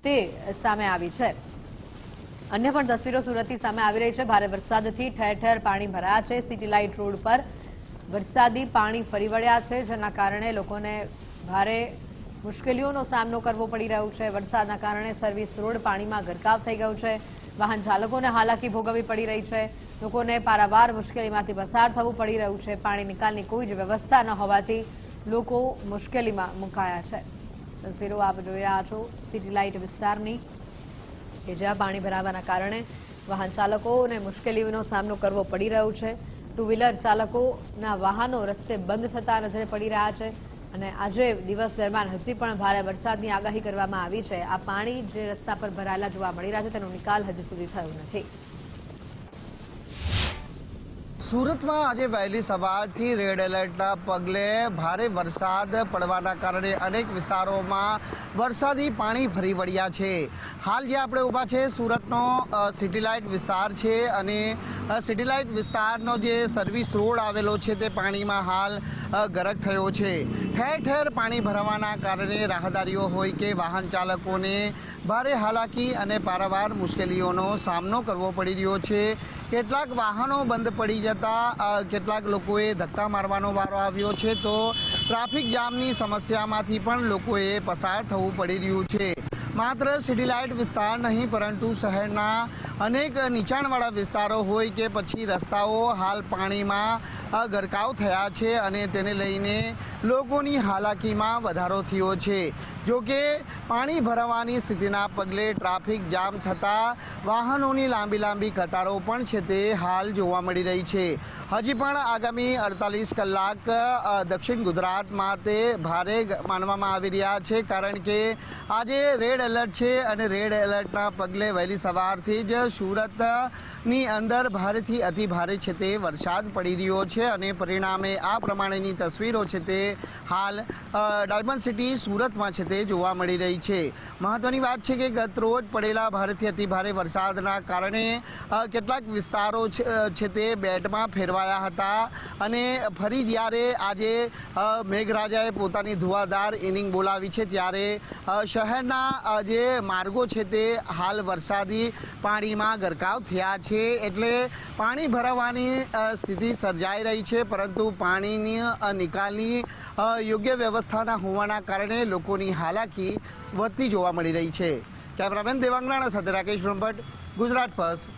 તે સામે આવી છે। અન્ય પણ તસવીરો સુરતથી સામે આવી રહી છે। ભારે વરસાદથી ઠેર ઠેર પાણી ભરાયા છે। સિટી લાઇટ રોડ પર વરસાદી પાણી ફરી વળ્યા છે, જેના કારણે લોકોને ભારે મુશ્કેલીઓનો સામનો કરવો પડી રહ્યો છે। વરસાદના કારણે સર્વિસ રોડ પાણીમાં ગરકાવ થઈ ગયો છે। વાહન ચાલકોને હાલાકી ભોગવવી પડી રહી છે। લોકોને પારાવાર મુશ્કેલીમાંથી પસાર થવું પડી રહ્યું છે। પાણી નિકાલની કોઈ જ વ્યવસ્થા ન હોવાથી લોકો મુશ્કેલીમાં મુકાયા છે। તસવીરો આપ જોઈ રહ્યા છો સિટી લાઇટ વિસ્તારની, કે જ્યાં પાણી ભરાવાના કારણે વાહન ચાલકોને મુશ્કેલીઓનો સામનો કરવો પડી રહ્યો છે। ટુ વ્હીલર ચાલકોના વાહનો રસ્તે બંધ થતા નજરે પડી રહ્યા છે અને આજે દિવસ દરમિયાન હજી પણ ભારે વરસાદની આગાહી કરવામાં આવી છે। આ પાણી જે રસ્તા પર ભરાયેલા જોવા મળી રહ્યા છે, તેનો નિકાલ હજી સુધી થયો નથી। સુરતમાં આજે વહેલી સવારથી રેડ એલર્ટના પગલે ભારે વરસાદ પડવાના કારણે અનેક વિસ્તારોમાં વરસાદી પાણી ફરી વળ્યા છે। હાલ જે આપણે ઊભા છે સુરતનો સિટી લાઇટ વિસ્તાર છે અને સિટી લાઇટ વિસ્તારનો જે સર્વિસ રોડ આવેલો છે તે પાણીમાં હાલ ગરક થયો છે। ઠેર ઠેર પાણી ભરાવાના કારણે રાહદારીઓ હોય કે વાહન ચાલકોને ભારે હાલાકી અને પારાવાર મુશ્કેલીઓનો સામનો કરવો પડી રહ્યો છે। કેટલાક વાહનો બંધ પડી જતા કેટલાક લોકોએ ધક્કા મારવાનો વારો આવ્યો છે, તો ટ્રાફિક જામની સમસ્યામાંથી પણ લોકોએ પસાર થવું પડી રહ્યું છે। માત્ર સિટી લાઇટ વિસ્તાર નહીં, પરંતુ શહેરના અનેક નીચાણવાળા વિસ્તારો હોય કે પછી રસ્તાઓ હાલ પાણીમાં ગરકાવ થયા છે અને તેને લઈને લોકોની હાલાકીમાં વધારો થયો છે। જોકે પાણી ભરાવાની સ્થિતિના પગલે ટ્રાફિક જામ થતાં વાહનોની લાંબી કતારો પણ છે તે હાલ જોવા મળી રહી છે। હજી પણ આગામી 48 કલાક દક્ષિણ ગુજરાતમાં તે ભારે માનવામાં આવી રહ્યા છે, કારણ કે આજે રેડ એલર્ટ છે અને રેડ એલર્ટના પગલે વહેલી સવારથી જ સુરતની અંદર ભારેથી અતિ ભારે છે તે વરસાદ પડી રહ્યો છે અને પરિણામે આ પ્રમાણેની તસવીરો છે તે હાલ ડાયમંડ સિટી સુરતમાં છે તે જોવા મળી રહી છે। મહત્વની વાત છે કે ગત રોજ પડેલા ભારેથી અતિ ભારે વરસાદના કારણે કેટલાક વિસ્તારો છે તે બેટમાં ફેરવાયા હતા અને ફરી જ્યારે આજે મેઘરાજાએ પોતાની ધુવાધાર ઇનિંગ બોલાવી છે, ત્યારે શહેરના જે માર્ગો છે તે હાલ વરસાદી પાણીમાં ગરકાવ થયા છે। એટલે પાણી ભરાવાની સ્થિતિ સર્જાઈ રહી છે, પરંતુ પાણીની નિકાલની યોગ્ય વ્યવસ્થા ન હોવાના કારણે લોકોની હાલાકી વધતી જોવા મળી રહી છે। કેમેરામેન દેવાંગ રાણા સાથે રાકેશ બ્રહ્મભટ્ટ, ગુજરાત ફર્સ્ટ।